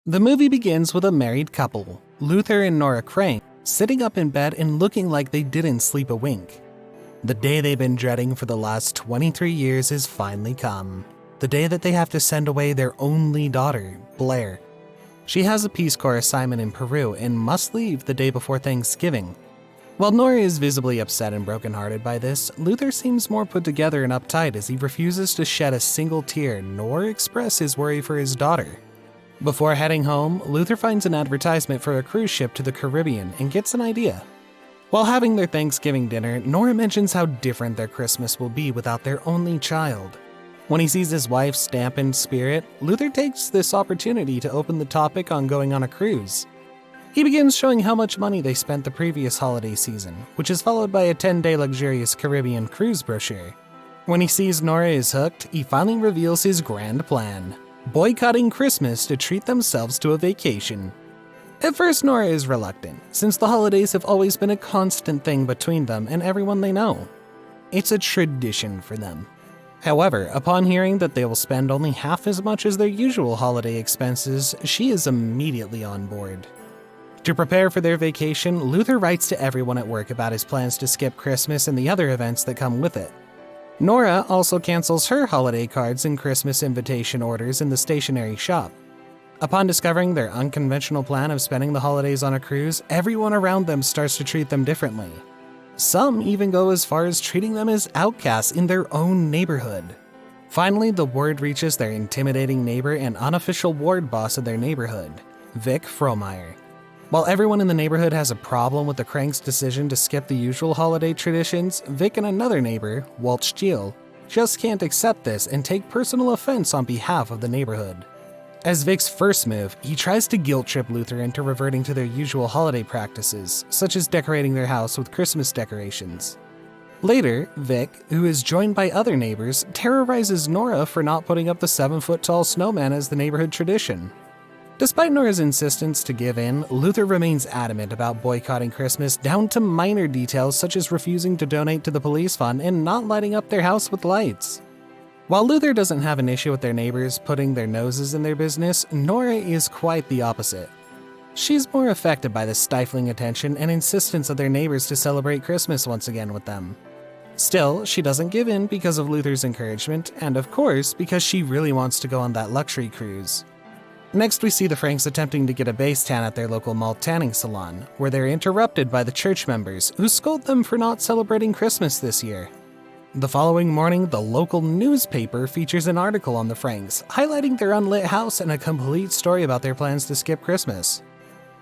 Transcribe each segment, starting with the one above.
The movie begins with a married couple, Luther and Nora Kranks, sitting up in bed and looking like they didn't sleep a wink. The day they've been dreading for the last 23 years has finally come. The day that they have to send away their only daughter, Blair. She has a Peace Corps assignment in Peru and must leave the day before Thanksgiving. While Nora is visibly upset and brokenhearted by this, Luther seems more put together and uptight as he refuses to shed a single tear nor express his worry for his daughter. Before heading home, Luther finds an advertisement for a cruise ship to the Caribbean and gets an idea. While having their Thanksgiving dinner, Nora mentions how different their Christmas will be without their only child. When he sees his wife's dampened spirit, Luther takes this opportunity to open the topic on going on a cruise. He begins showing how much money they spent the previous holiday season, which is followed by a 10-day luxurious Caribbean cruise brochure. When he sees Nora is hooked, he finally reveals his grand plan: boycotting Christmas to treat themselves to a vacation. At first, Nora is reluctant, since the holidays have always been a constant thing between them and everyone they know. It's a tradition for them. However, upon hearing that they will spend only half as much as their usual holiday expenses, she is immediately on board. To prepare for their vacation, Luther writes to everyone at work about his plans to skip Christmas and the other events that come with it. Nora also cancels her holiday cards and Christmas invitation orders in the stationery shop. Upon discovering their unconventional plan of spending the holidays on a cruise, everyone around them starts to treat them differently. Some even go as far as treating them as outcasts in their own neighborhood. Finally, the word reaches their intimidating neighbor and unofficial ward boss of their neighborhood, Vic Frohmeyer. While everyone in the neighborhood has a problem with the Kranks' decision to skip the usual holiday traditions, Vic and another neighbor, Walt Stiel, just can't accept this and take personal offense on behalf of the neighborhood. As Vic's first move, he tries to guilt-trip Luther into reverting to their usual holiday practices, such as decorating their house with Christmas decorations. Later, Vic, who is joined by other neighbors, terrorizes Nora for not putting up the 7-foot-tall snowman as the neighborhood tradition. Despite Nora's insistence to give in, Luther remains adamant about boycotting Christmas down to minor details such as refusing to donate to the police fund and not lighting up their house with lights. While Luther doesn't have an issue with their neighbors putting their noses in their business, Nora is quite the opposite. She's more affected by the stifling attention and insistence of their neighbors to celebrate Christmas once again with them. Still, she doesn't give in because of Luther's encouragement, and of course, because she really wants to go on that luxury cruise. Next, we see the Franks attempting to get a base tan at their local mall tanning salon, where they're interrupted by the church members, who scold them for not celebrating Christmas this year. The following morning, the local newspaper features an article on the Franks, highlighting their unlit house and a complete story about their plans to skip Christmas.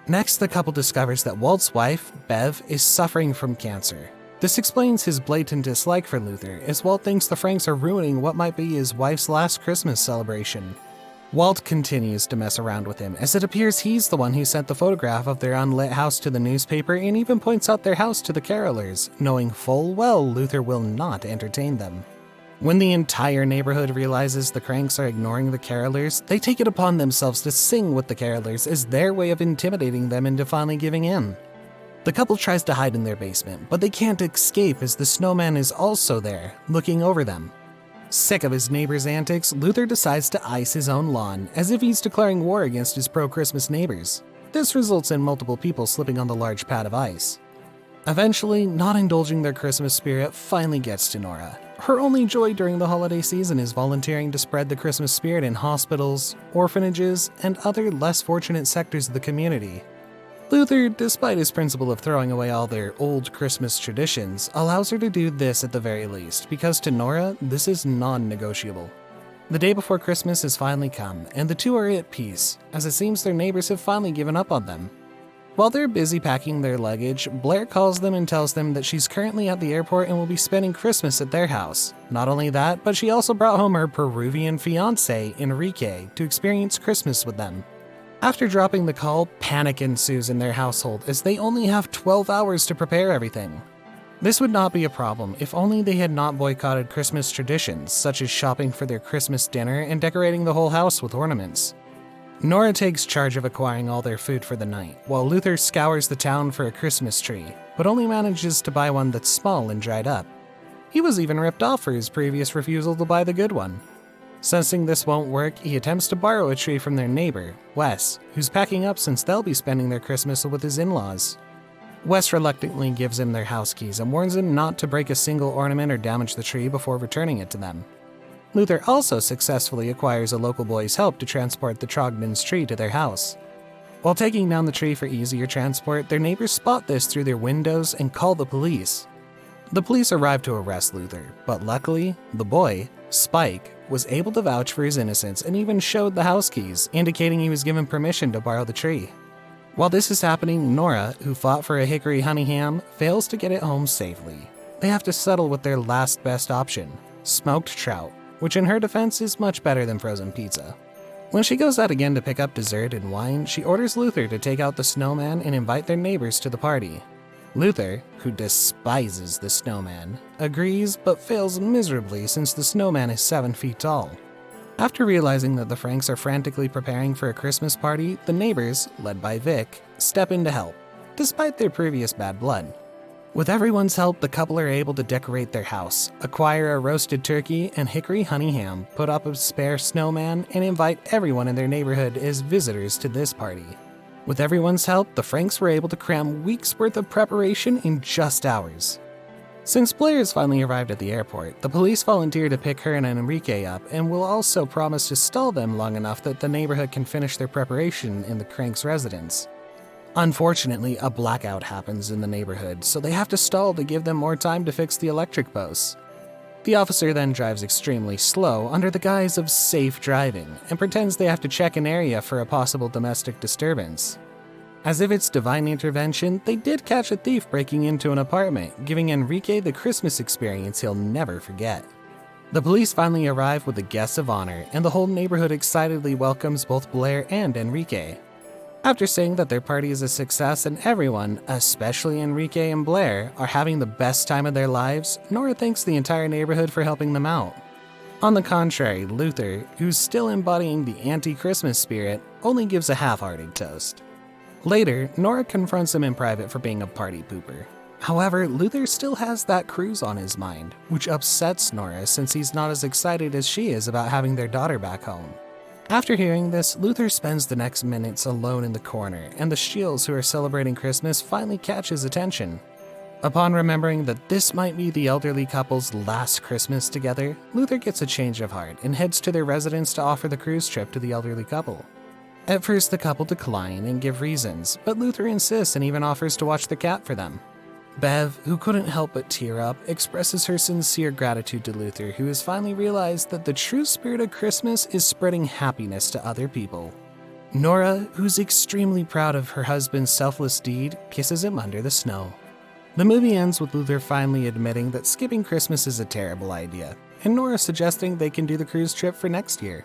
Next, the couple discovers that Walt's wife, Bev, is suffering from cancer. This explains his blatant dislike for Luther, as Walt thinks the Franks are ruining what might be his wife's last Christmas celebration. Walt continues to mess around with him, as it appears he's the one who sent the photograph of their unlit house to the newspaper and even points out their house to the carolers, knowing full well Luther will not entertain them. When the entire neighborhood realizes the Kranks are ignoring the carolers, they take it upon themselves to sing with the carolers as their way of intimidating them into finally giving in. The couple tries to hide in their basement, but they can't escape as the snowman is also there, looking over them. Sick of his neighbor's antics, Luther decides to ice his own lawn, as if he's declaring war against his pro-Christmas neighbors. This results in multiple people slipping on the large pad of ice. Eventually, not indulging their Christmas spirit finally gets to Nora. Her only joy during the holiday season is volunteering to spread the Christmas spirit in hospitals, orphanages, and other less fortunate sectors of the community. Luther, despite his principle of throwing away all their old Christmas traditions, allows her to do this at the very least, because to Nora, this is non-negotiable. The day before Christmas has finally come, and the two are at peace, as it seems their neighbors have finally given up on them. While they're busy packing their luggage, Blair calls them and tells them that she's currently at the airport and will be spending Christmas at their house. Not only that, but she also brought home her Peruvian fiancé, Enrique, to experience Christmas with them. After dropping the call, panic ensues in their household as they only have 12 hours to prepare everything. This would not be a problem if only they had not boycotted Christmas traditions, such as shopping for their Christmas dinner and decorating the whole house with ornaments. Nora takes charge of acquiring all their food for the night, while Luther scours the town for a Christmas tree, but only manages to buy one that's small and dried up. He was even ripped off for his previous refusal to buy the good one. Sensing this won't work, he attempts to borrow a tree from their neighbor, Wes, who's packing up since they'll be spending their Christmas with his in-laws. Wes reluctantly gives him their house keys and warns him not to break a single ornament or damage the tree before returning it to them. Luther also successfully acquires a local boy's help to transport the Trogdon's tree to their house. While taking down the tree for easier transport, their neighbors spot this through their windows and call the police. The police arrive to arrest Luther, but luckily, the boy, Spike, was able to vouch for his innocence and even showed the house keys, indicating he was given permission to borrow the tree. While this is happening, Nora, who fought for a hickory honey ham, fails to get it home safely. They have to settle with their last best option, smoked trout, which in her defense is much better than frozen pizza. When she goes out again to pick up dessert and wine, she orders Luther to take out the snowman and invite their neighbors to the party. Luther, who despises the snowman, agrees but fails miserably since the snowman is 7 feet tall. After realizing that the Franks are frantically preparing for a Christmas party, the neighbors, led by Vic, step in to help, despite their previous bad blood. With everyone's help, the couple are able to decorate their house, acquire a roasted turkey and hickory honey ham, put up a spare snowman, and invite everyone in their neighborhood as visitors to this party. With everyone's help, the Franks were able to cram weeks' worth of preparation in just hours. Since Blair has finally arrived at the airport, the police volunteer to pick her and Enrique up and will also promise to stall them long enough that the neighborhood can finish their preparation in the Kranks' residence. Unfortunately, a blackout happens in the neighborhood, so they have to stall to give them more time to fix the electric posts. The officer then drives extremely slow under the guise of safe driving and pretends they have to check an area for a possible domestic disturbance. As if it's divine intervention, they did catch a thief breaking into an apartment, giving Enrique the Christmas experience he'll never forget. The police finally arrive with the guests of honor, and the whole neighborhood excitedly welcomes both Blair and Enrique. After saying that their party is a success and everyone, especially Enrique and Blair, are having the best time of their lives, Nora thanks the entire neighborhood for helping them out. On the contrary, Luther, who's still embodying the anti-Christmas spirit, only gives a half-hearted toast. Later, Nora confronts him in private for being a party pooper. However, Luther still has that cruise on his mind, which upsets Nora since he's not as excited as she is about having their daughter back home. After hearing this, Luther spends the next minutes alone in the corner, and the Shields who are celebrating Christmas finally catch his attention. Upon remembering that this might be the elderly couple's last Christmas together, Luther gets a change of heart and heads to their residence to offer the cruise trip to the elderly couple. At first, the couple decline and give reasons, but Luther insists and even offers to watch the cat for them. Bev, who couldn't help but tear up, expresses her sincere gratitude to Luther, who has finally realized that the true spirit of Christmas is spreading happiness to other people. Nora, who's extremely proud of her husband's selfless deed, kisses him under the snow. The movie ends with Luther finally admitting that skipping Christmas is a terrible idea, and Nora suggesting they can do the cruise trip for next year.